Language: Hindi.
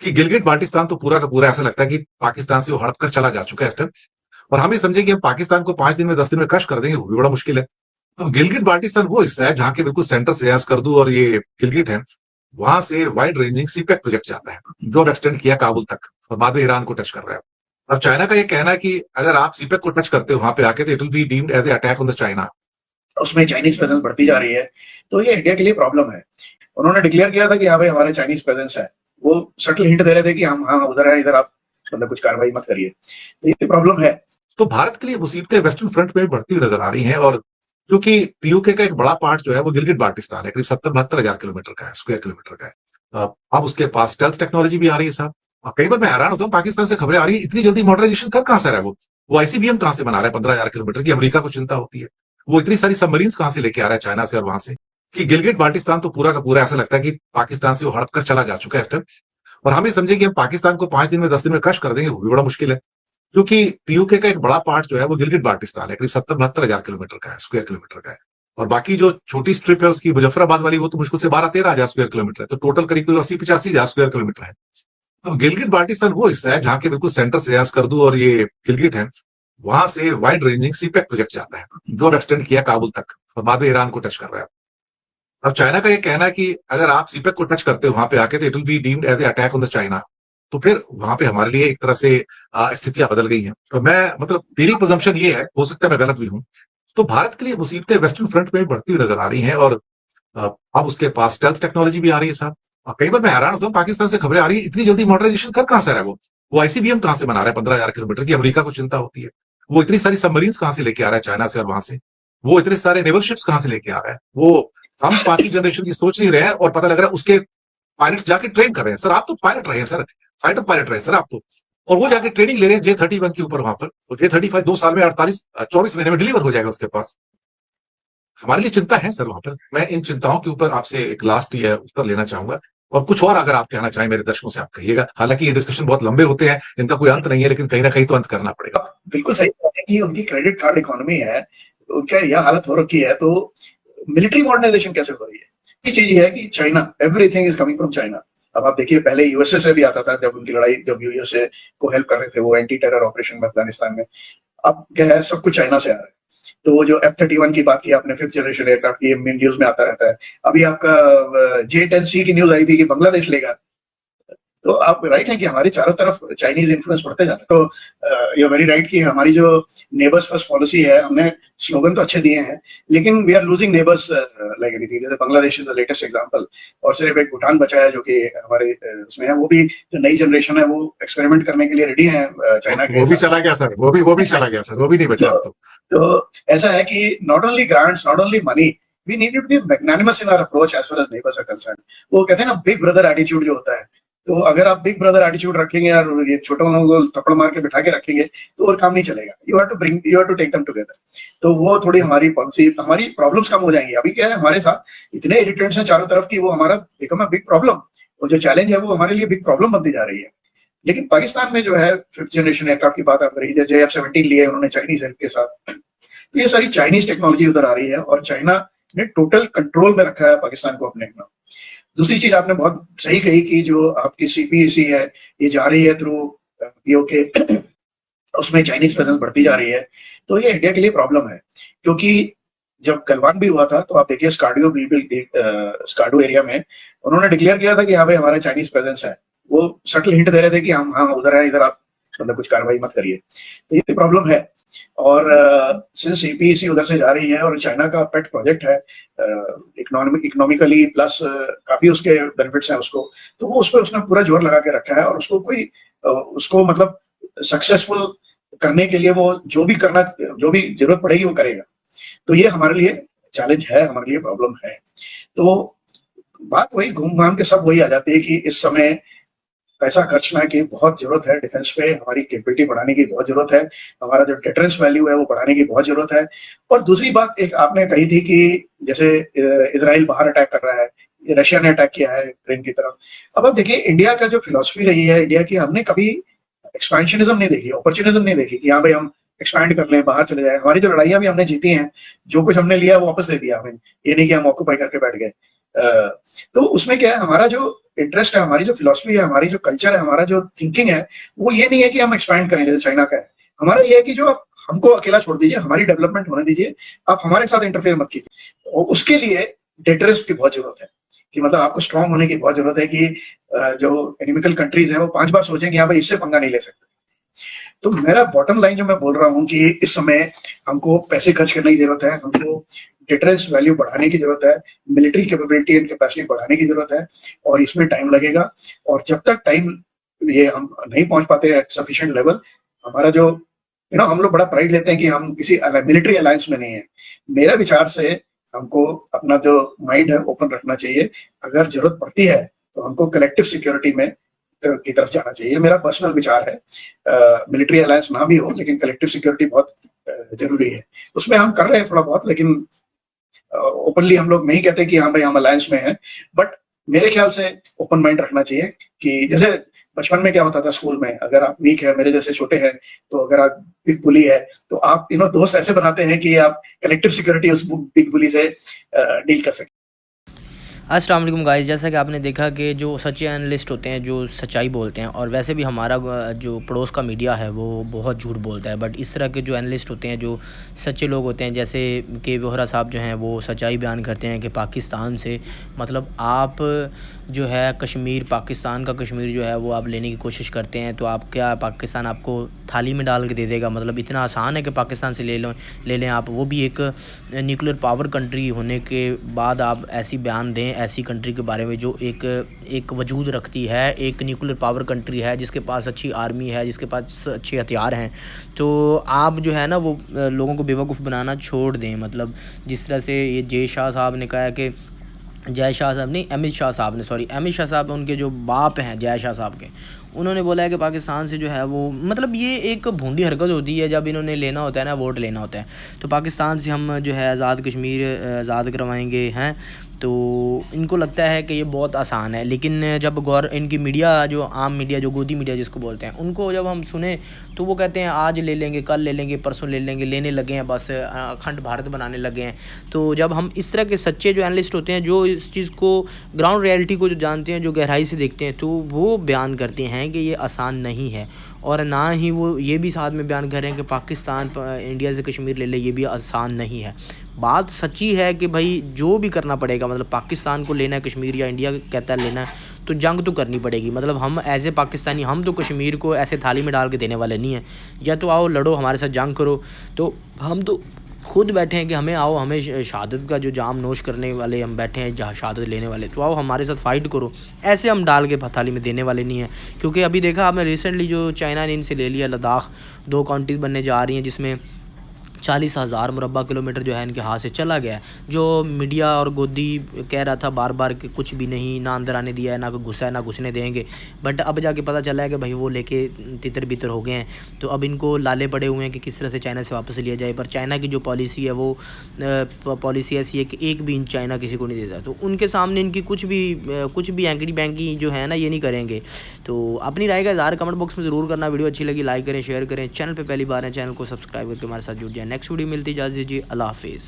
कि गिलगिट बाल्टिस्तान तो पूरा का पूरा ऐसा लगता है कि पाकिस्तान से वो हड़प कर चला जा चुका है इस टाइम। और हम ये समझे कि हम पाकिस्तान को 5 दिन में 10 दिन में क्रश कर देंगे, वो भी बड़ा मुश्किल है। अब गिलगिट बाल्टिस्तान वो हिस्सा है जहां के बिल्कुल सेंटर से स्कर्दू और ये गिलगिट है, वहां से वाइड रेंजिंग सीपेक प्रोजेक्ट जाता है, जो अब एक्सटेंड किया काबुल तक और बाद में ईरान को टच कर रहा है। अब चाइना का ये कहना है कि अगर आप सीपेक को टच करते हो वहां पे आके, तो it will be deemed as a attack on the China. उसमें चाइनीज प्रेजेंस बढ़ती जा रही है, तो ये इंडिया के लिए प्रॉब्लम है। उन्होंने डिक्लेयर किया था कि हाँ भाई हमारे चाइनीज प्रेजेंस है, वो सटल हिंट दे रहे थे कि हम हाँ उधर है, इधर आप मतलब कुछ कार्रवाई मत करिए, तो ये प्रॉब्लम है। तो भारत के लिए मुसीबतें वेस्टर्न फ्रंट में भी बढ़ती हुई नजर आ रही हैं, और क्योंकि पीयूके का एक बड़ा पार्ट जो है वो गिलगिट बाल्टिस्तान है, करीब 70-72 हजार किलोमीटर का है, स्क्वायर किलोमीटर का है। अब उसके पास स्टेल्थ टेक्नोलॉजी भी आ रही है साहब। कई बार मैं हैरान होता हूँ, पाकिस्तान से खबरें आ रही है, इतनी जल्दी मॉडर्नाइजेशन कर कहां से रहा है वो आईसीबीएम कहां से बना रहा है 15,000 किलोमीटर की, अमेरिका को चिंता होती है। वो इतनी सारी सबमरीन्स कहां से लेके आ रहा है चाइना से और वहां से, कि गिलगिट बाल्टिस्तान तो पूरा का पूरा ऐसा लगता है कि पाकिस्तान से वो हड़प कर चला जा चुका है इस टाइम। और हम ये समझे कि हम पाकिस्तान को 5 दिन में 10 दिन में क्रश कर देंगे, वो भी बड़ा मुश्किल है। क्योंकि पीयूके का एक बड़ा पार्ट जो है वो गिलगिट बाल्टिस्तान है, करीब 70-72 हजार किलोमीटर का है, स्क्वायर किलोमीटर का है। और बाकी जो छोटी स्ट्रिप है उसकी मुजफ्फराबाद वाली, वो तो मुश्किल से 12-13 हजार स्क्वायर किलोमीटर है, तो टोटल करीब 80-85 हजार स्क्वायर किलोमीटर है। अब गिलगिट बाल्टिस्तान वो हिस्सा है जहां के बिल्कुल सेंटर से स्कर्दू और ये गिलगिट है, वहां से वाइड रेंजिंग सीपेक प्रोजेक्ट जाता है, जो अब एक्सटेंड किया काबुल तक और बाद में ईरान को टच कर रहा है। अब चाइना का ये कहना है कि अगर आप सीपेक को टच करते हो वहां पे आके, तो it will be deemed as a attack on the China. तो फिर वहां पे हमारे लिए एक तरह से स्थितियां बदल गई हैं। तो मैं मतलब मेरी प्रेजम्पशन ये है, हो सकता है मैं गलत भी हूं, तो भारत के लिए मुसीबतें वेस्टर्न फ्रंट में भी बढ़ती हुई नजर आ रही हैं, और अब उसके पास स्टेल्थ टेक्नोलॉजी भी आ रही है साहब। कई बार मैं हैरान होता हूँ, पाकिस्तान से खबरें आ रही है, इतनी जल्दी मॉडर्नाइजेशन कर कहां से रहा है वो आईसीबीएम कहां से बना रहा है 15,000 किलोमीटर की, अमेरिका को चिंता होती है। वो इतनी सारी सबमरीन्स कहां से लेके आ रहा है चाइना से और वहां से, वो इतने सारे नेवल शिप्स कहां से लेके आ रहा है। वो हम 5वीं जनरेशन की सोच नहीं रहे हैं, और पता लग रहा है उसके पायलट्स जाके ट्रेन कर रहे हैं। सर आप तो पायलट रहे हैं सर, फाइटर पायलट रहे हैं सर आप तो, और वो जाके ट्रेनिंग ले रहे हैं J-31 के ऊपर वहां पर। और J-35 2 साल में 24 महीने में डिलीवर हो जाएगा उसके पास। हमारे लिए चिंता है सर वहां पर। मैं इन चिंताओं के ऊपर आपसे एक लास्ट ये उत्तर लेना चाहूंगा, और कुछ और अगर आप कहना चाहें मेरे दर्शकों से आप कहिएगा। हालांकि ये डिस्कशन बहुत लंबे होते हैं, इनका कोई अंत नहीं है, लेकिन कहीं ना कहीं तो अंत करना पड़ेगा। बिल्कुल सही बात है कि उनकी क्रेडिट कार्ड इकोनॉमी है, उनका यह हालत हो रखी है, तो मिलिट्री मॉडर्नाइजेशन कैसे हो रही है? ये चीज ये है कि China, everything is coming from China. अब आप देखिए, पहले यूएसए से भी आता था, जब उनकी लड़ाई, जब यूएसए को हेल्प कर रहे थे वो एंटी टेरर ऑपरेशन में अफगानिस्तान में, अब क्या है, सब कुछ चाइना से आ रहा है। तो जो F-31 की बात की आपने, 5th जनरेशन एयरक्राफ्ट की, न्यूज में आता रहता है। अभी आपका J-10C की न्यूज आई थी कि बांग्लादेश लेगा। तो आप राइट है कि हमारे चारों तरफ चाइनीज इन्फ्लुएंस बढ़ते जा रहा है। तो यू वेरी राइट कि हमारी जो नेबर्स फर्स्ट पॉलिसी है, हमने स्लोगन तो अच्छे दिए हैं, लेकिन we are losing neighbours like anything. जैसे Bangladesh is the latest example, और सिर्फ एक भूटान बचा है जो कि हमारे उसमें है। वो भी जो नई जनरेशन है वो एक्सपेरिमेंट करने के लिए रेडी है चाइना के। वो भी चला गया सर, वो भी चला गया सर, वो भी नहीं बचा अब तो ऐसा है कि not only grants, not only money, we need to be magnanimous in our approach as far as neighbours are concerned. वो कहते हैं ना, बिग ब्रदर एटीट्यूड जो होता है, तो अगर आप बिग ब्रदर एटीट्यूड रखेंगे और ये छोटे लोगों को थप्पड़ मार के बिठा के रखेंगे, तो और काम नहीं चलेगा। You have to take them together. तो वो थोड़ी हमारी पॉलिसी, हमारी प्रॉब्लम्स कम हो जाएंगी। अभी क्या है, हमारे साथ इतने इरिटेंट्स हैं चारों तरफ की, वो हमारा बिकम अ बिग प्रॉब्लम, और जो चैलेंज है वो हमारे लिए बिग प्रॉब्लम बनती जा रही है। लेकिन पाकिस्तान में जो है 5th जनरेशन एयरक्राफ्ट की बात आप रही है, JF-17 लिए उन्होंने चाइनीज हेल्प के साथ, तो ये सारी चाइनीज टेक्नोलॉजी उधर आ रही है, और चाइना ने टोटल कंट्रोल में रखा है पाकिस्तान को अपने अपना। दूसरी चीज आपने बहुत सही कही कि जो आपकी CPEC है, ये जा रही है थ्रू पीओके, उसमें चाइनीज प्रेजेंस बढ़ती जा रही है, तो ये इंडिया के लिए प्रॉब्लम है। क्योंकि जब गलवान भी हुआ था, तो आप देखिए स्कार्डू एरिया में उन्होंने डिक्लेयर किया था कि हाँ भाई हमारा चाइनीज प्रेजेंस है, वो सटल हिंट दे रहे थे कि हम हाँ उधर है, इधर आप मतलब कुछ कार्रवाई मत करिए, तो ये प्रॉब्लम है। और सिंस CPEC उधर से जा रही है और चाइना का पेट प्रोजेक्ट है, इकोनॉमिकली प्लस काफी उसके बेनिफिट्स हैं उसको, तो वो उस पर उसने पूरा जोर लगा के रखा है, और उसको कोई उसको मतलब सक्सेसफुल करने के लिए वो जो भी जरूरत पड़ेगी वो करेगा। तो ये हमारे लिए चैलेंज है, हमारे लिए प्रॉब्लम है। तो बात वही घूम घाम के सब वही आ जाती है कि इस समय पैसा खर्चना की बहुत जरूरत है, डिफेंस पे हमारी कैपेबिलिटी बढ़ाने की बहुत जरूरत है, हमारा जो डिफरेंस वैल्यू है वो बढ़ाने की बहुत जरूरत है। और दूसरी बात एक आपने कही थी कि जैसे इजराइल बाहर अटैक कर रहा है, रशिया ने अटैक किया है यूक्रेन की तरफ। अब आप देखिए, इंडिया का जो फिलॉसफी रही है इंडिया की, हमने कभी एक्सपेंशनिज्म नहीं देखी, अपॉर्चुनिज्म नहीं देखी कि हाँ भाई हम एक्सपैंड कर लें, बाहर चले जाए। हमारी जो लड़ाइयां भी हमने जीती हैं, जो कुछ हमने लिया वो वापस दे दिया हमें, ये नहीं कि हम ऑक्यूपाई करके बैठ गए। तो उसमें क्या है, हमारा जो इंटरेस्ट है, हमारी जो फिलॉसफी है, हमारी जो कल्चर है, हमारा जो थिंकिंग है, वो ये नहीं है कि हम एक्सपैंड करें जैसे चाइना का है। हमारा ये है कि जो आप हमको अकेला छोड़ दीजिए, हमारी डेवलपमेंट होने दीजिए, आप हमारे साथ इंटरफेयर मत कीजिए। और उसके लिए डेटरेंस की बहुत जरूरत है, कि मतलब आपको स्ट्रांग होने की बहुत जरूरत है कि जो एनिमिकल कंट्रीज हैं वो 5 बार सोचें कि हाँ भाई इससे पंगा नहीं ले सकते। तो मेरा बॉटम लाइन जो मैं बोल रहा हूँ कि इस समय हमको पैसे खर्च करने की जरूरत है, हमको डिटरेंस वैल्यू बढ़ाने की जरूरत है, मिलिट्री कैपेबिलिटी एंड कैपेसिटी बढ़ाने की जरूरत है, और इसमें टाइम लगेगा। और जब तक टाइम ये हम नहीं पहुंच पाते एट सफिशिएंट लेवल, हमारा जो हम लोग बड़ा प्राइड लेते हैं कि हम किसी मिलिट्री अलायंस में नहीं है। मेरा विचार से हमको अपना जो माइंड है ओपन रखना चाहिए। अगर जरूरत पड़ती है तो हमको कलेक्टिव सिक्योरिटी में की तरफ जाना चाहिए। मेरा पर्सनल विचार है, मिलिट्री अलायंस ना भी हो लेकिन कलेक्टिव सिक्योरिटी बहुत जरूरी है। उसमें हम कर रहे हैं थोड़ा बहुत, लेकिन ओपनली हम लोग नहीं कहते कि हाँ भाई हम अलायंस में हैं। बट मेरे ख्याल से ओपन माइंड रखना चाहिए कि जैसे बचपन में क्या होता था स्कूल में, अगर आप वीक है, मेरे जैसे छोटे हैं, तो अगर आप बिग बुली है तो आप दोस्त ऐसे बनाते हैं कि आप कलेक्टिव सिक्योरिटी उस बिग बुली से डील कर सकें। अस्सलाम वालेकुम गाइस, जैसा कि आपने देखा कि जो सच्चे एनालिस्ट होते हैं जो सच्चाई बोलते हैं, और वैसे भी हमारा जो पड़ोस का मीडिया है वो बहुत झूठ बोलता है। बट इस तरह के जो एनालिस्ट होते हैं जो सच्चे लोग होते हैं, जैसे कि वोहरा साहब जो हैं वो सच्चाई बयान करते हैं कि पाकिस्तान से मतलब आप जो है कश्मीर, पाकिस्तान का कश्मीर जो है वो आप लेने की कोशिश करते हैं तो आप क्या पाकिस्तान आपको थाली में डाल के दे देगा? मतलब इतना आसान है कि पाकिस्तान से ले लें आप, वो भी एक न्यूक्लियर पावर कंट्री होने के बाद आप ऐसी बयान दें ऐसी कंट्री के बारे में जो एक वजूद रखती है, एक न्यूक्लियर पावर कंट्री है जिसके पास अच्छी आर्मी है, जिसके पास अच्छे हथियार हैं। तो आप जो है ना वो लोगों को बेवकूफ़ बनाना छोड़ दें। मतलब जिस तरह से ये जय शाह साहब ने कहा है कि जय शाह साहब नहीं, अमित शाह साहब ने, सॉरी अमित शाह साहब उनके जो बाप हैं जय शाह साहब के, उन्होंने बोला है कि पाकिस्तान से जो है वो मतलब ये एक भूंडी हरकत होती है। जब इन्होंने लेना होता है ना, वोट लेना होता है, तो पाकिस्तान से हम जो है आज़ाद कश्मीर आज़ाद करवाएंगे हैं, तो इनको लगता है कि ये बहुत आसान है। लेकिन जब इनकी मीडिया, जो आम मीडिया, जो गोदी मीडिया जिसको बोलते हैं, उनको जब हम सुने तो वो कहते हैं आज ले लेंगे, कल ले लेंगे, परसों ले लेंगे, लेने लगे हैं, बस अखंड भारत बनाने लगे हैं। तो जब हम इस तरह के सच्चे जो एनालिस्ट होते हैं जो इस चीज़ को, ग्राउंड रियलिटी को जो जानते हैं, जो गहराई से देखते हैं, तो वो बयान करते हैं कि ये आसान नहीं है। और ना ही वो ये भी साथ में बयान कर रहे हैं कि पाकिस्तान इंडिया से कश्मीर ले ले, ये भी आसान नहीं है। बात सच्ची है कि भाई जो भी करना पड़ेगा, मतलब पाकिस्तान को लेना है कश्मीर या इंडिया कहता है लेना है, तो जंग तो करनी पड़ेगी। मतलब हम एज ए पाकिस्तानी, हम तो कश्मीर को ऐसे थाली में डाल के देने वाले नहीं हैं। या तो आओ लड़ो, हमारे साथ जंग करो, तो हम तो खुद बैठे हैं कि हमें आओ, हमें शहादत का जो जाम नोश करने वाले हम बैठे हैं, जहाँ शहादत लेने वाले, तो आओ हमारे साथ फ़ाइट करो। ऐसे हम डाल के थाली में देने वाले नहीं हैं। क्योंकि अभी देखा आपने रिसेंटली जो चाइना ने इनसे ले लिया लद्दाख, 2 काउंटीज़ बनने जा रही हैं जिसमें 40,000 मुरबा किलोमीटर जो है इनके हाथ से चला गया है। जो मीडिया और गोदी कह रहा था बार बार कि कुछ भी नहीं, ना अंदर आने दिया है, ना कोई घुसा है, ना घुसने देंगे, बट अब जाके पता चला है कि भाई वो लेके तितर बितर हो गए हैं। तो अब इनको लाले पड़े हुए हैं कि किस तरह से चाइना से वापस लिया जाए। पर चाइना की जो पॉलिसी है वो पॉलिसी ऐसी है कि 1 भी इंच चाइना किसी को नहीं देता। तो उनके सामने इनकी कुछ भी एंकड़ी बैंकी जो है ना, ये नहीं करेंगे। तो अपनी राय का इज़हार कमेंट बॉक्स में ज़रूर करना। वीडियो अच्छी लगी लाइक करें, शेयर करें। चैनल पे पहली बार है, चैनल को सब्सक्राइब करके हमारे साथ जुड़ जाए। नेक्स्ट वीडियो मिलती, इजाज़त दीजिए, अल्लाह हाफिज़।